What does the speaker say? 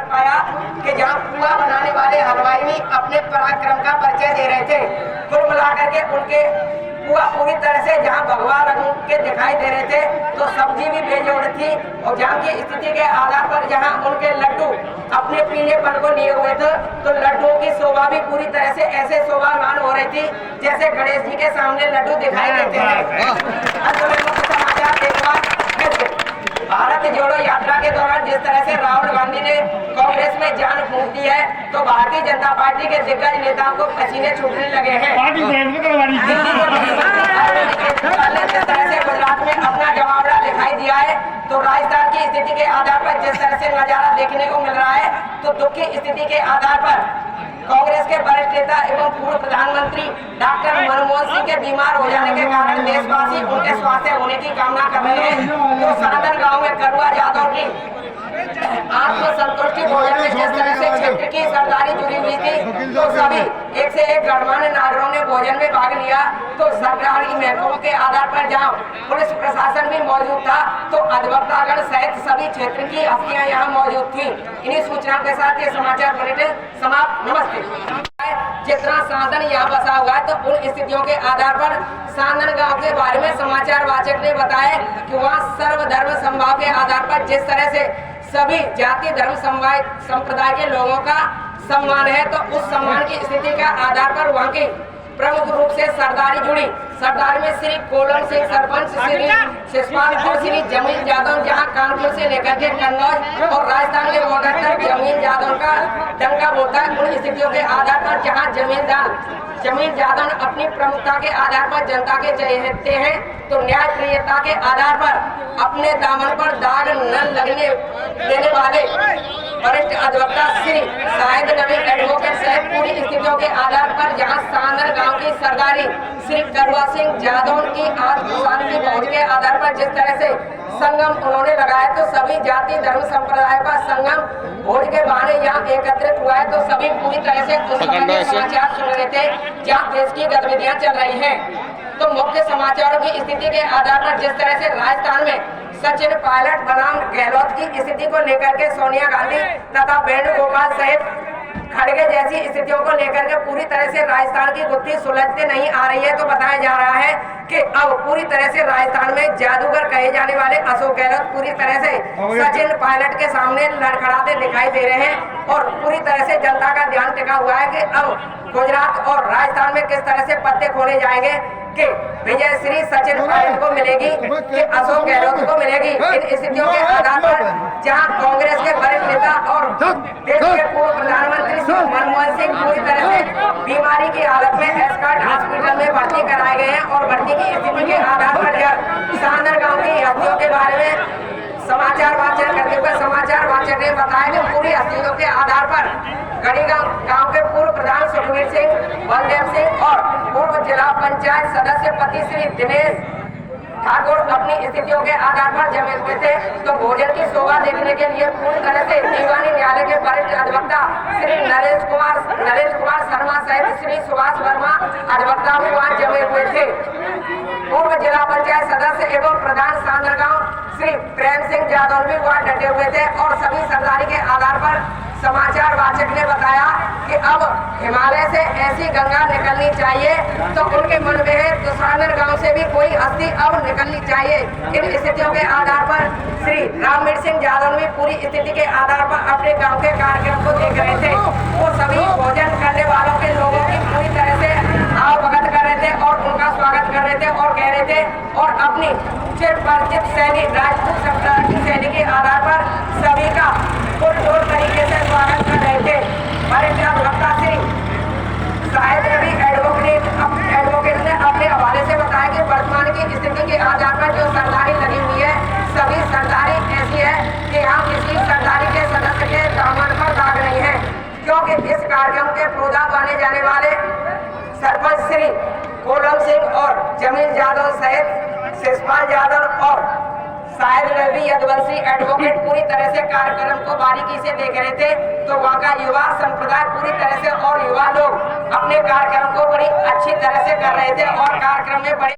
पाया कि जहां पुआ बनाने वाले हलवाई भी अपने पराक्रम का परिचय दे रहे थे। कुल मिलाकर के उनके पुआ पूरी तरह से जहां भगवा रंग के दिखाई दे रहे थे तो सब्जी भी बेजोड़ थी और जहां की स्थिति के आधार पर जहां उनके लड्डू अपने पीलेपन को लिए हुए थे तो लड्डुओं की शोभा भी पूरी तरह से ऐसे शोभामान हो रही थी जैसे गणेश जी के सामने लड्डू दिखाई देते हैं। भारत जोड़ो यात्रा के दौरान जिस तरह से राहुल गांधी ने कांग्रेस में जान फूंक दी है तो भारतीय जनता पार्टी के दिग्गज नेताओं को पसीने छूटने लगे हैं। जिस तरह से गुजरात में अपना जमावड़ा दिखाई दिया है तो राजस्थान की स्थिति के आधार पर जिस तरह से नजारा देखने को मिल रहा है तो दुख की स्थिति के आधार पर कांग्रेस के वरिष्ठ नेता एवं पूर्व प्रधानमंत्री डॉक्टर मनमोहन सिंह के बीमार हो जाने के कारण देशवासी उनके स्वास्थ्य होने की कामना कर रहे हैं। तो साधन गांव में करुआ जादव की आत्मसंतुष्टि भोजन में जिस तरह से क्षेत्र की सरदारी जुड़ी हुई थी तो सभी एक से एक गणमान्य नागरिकों ने भोजन में भाग लिया। तो सरकारी महकमों के आधार पर जहां पुलिस प्रशासन भी मौजूद था तो अधिवक्तागण सहित सभी क्षेत्र की हस्तियां यहां मौजूद थी। इन्हीं सूचनाओं के साथ ये समाचार बुलेटिन समाप्त। नमस्ते। जितना साधन यहाँ बसा हुआ है तो उन स्थितियों के आधार पर सांदन गांव के बारे में समाचार वाचक ने बताया कि वहाँ सर्वधर्म समभाव के आधार पर जिस तरह से सभी जाति धर्म संप्रदाय के लोगों का सम्मान है तो उस सम्मान की स्थिति का आधार पर वहाँ की प्रमुख रूप से सरदारी जुड़ी। सरदारी में श्री कोलम सिंह सरपंच, श्री शिषपाल और श्री जमील यादव जहां कानपुर से लेकर के कन्नौज और राजस्थान के बॉर्डर तक जमील यादव का डंका बोलता है। उन स्थितियों के आधार पर जहां जमील यादव अपनी प्रमुखता के आधार पर जनता के चहेते हैं तो न्याय प्रियता के आधार पर अपने दामन पर दाग न लगने देने वाले वरिष्ठ अधिवक्ता श्री शाहिद नबी एडवोकेट सहित पूरी स्थितियों के आधार पर जहां सांदर गांव की सरदारी श्री करुआ सिंह यादव की आत्मशांति पहुंच के आधार पर जिस तरह से संगम उन्होंने लगाया तो सभी जाति धर्म संप्रदाय का संगम भोज के बहाने यहाँ एकत्रित हुआ है। तो सभी पूरी तरह से उस समय के समाचार सुन रहे थे जहाँ देश की गतिविधियाँ चल रही हैं। तो मुख्य समाचारों की स्थिति के आधार पर जिस तरह से राजस्थान में सचिन पायलट बनाम गहलोत की स्थिति को लेकर के सोनिया गांधी तथा वेणुगोपाल सहित खड़गे जैसी स्थितियों को लेकर के पूरी तरह से राजस्थान की गुत्थी सुलझते नहीं आ रही है तो बताया जा रहा है कि अब पूरी तरह से राजस्थान में जादूगर कहे जाने वाले अशोक गहलोत पूरी तरह से सचिन पायलट के सामने लड़खड़ाते दिखाई दे रहे हैं और पूरी तरह से जनता का ध्यान टिका हुआ है कि अब गुजरात और राजस्थान में किस तरह से पत्ते खोले जाएंगे कि विजय श्री सचिन पायलट को मिलेगी कि अशोक गहलोत को मिलेगी। इन स्थितियों के आधार पर जहां कांग्रेस के वरिष्ठ नेता और देश के पूर्व प्रधानमंत्री श्री मनमोहन सिंह पूरी तरह से बीमारी की हालत में एस्कॉर्ट हॉस्पिटल में भर्ती कराए गए हैं और भर्ती की स्थिति के आधार पर सांदर गाँव की हस्तियों के बारे में समाचार वाचक करते हुए समाचार वाचक ने बताया कि पूरी हस्तियों के आधार पर गढ़ी गांव के पूर्व प्रधान सुखबीर सिंह, बलदेव सिंह और पूर्व जिला पंचायत सदस्य पति श्री दिनेश ठाकुर अपनी स्थितियों के आधार पर जमे हुए थे। तो भोजन की शोभा देखने के लिए पूरी तरह से दीवानी न्यायालय के वरिष्ठ अधिवक्ता श्री नरेश कुमार शर्मा सहित श्री सुभाष वर्मा अधिवक्ता भी वहाँ जमे हुए थे। पूर्व जिला पंचायत सदस्य एवं प्रधान सांदर गांव श्री प्रेम सिंह यादव भी वहाँ डटे हुए थे और सभी सरदारी के आधार पर समाचार वाचक ने बताया कि अब हिमालय से ऐसी गंगा निकलनी चाहिए तो उनके मन में है तो सांदर गांव से भी कोई हस्ती अब निकलनी चाहिए। इन स्थितियों के आधार पर श्री रामवीर सिंह यादव भी पूरी स्थिति के आधार पर अपने गांव के कार्यक्रम को देख रहे थे। वो सभी भोजन करने वालों के लोगों की पूरी तरह से आवभगत कर रहे थे और उनका स्वागत कर रहे थे और कह रहे थे और अपनी चिरपरिचित शैली राजपूत संप्रदाय की शैली के आधार पर सभी का पुरजोर तरीके से स्वागत कर रहे थे। वरिष्ठ अधिवक्ता श्री शाहिद नबी एडवोकेट ने अपने हवाले से बताया कि वर्तमान की स्थिति के आधार पर जो सरदारी लगी हुई है सभी सरदारी ऐसी है कि यहाँ किसी सरदारी के सदस्य के दामन पर दाग नहीं है क्योंकि इस कार्यक्रम के प्रोधा माने जाने वाले सरपंच श्री कोलम सिंह और जमील यादव सहित शिषपाल यादव और शाहिद नबी यदुवंशी एडवोकेट पूरी तरह से कार्यक्रम को बारीकी से देख रहे थे। तो वहाँ का युवा संप्रदाय पूरी तरह से और युवा लोग अपने कार्यक्रम को बड़ी अच्छी तरह से कर रहे थे और कार्यक्रम में बड़े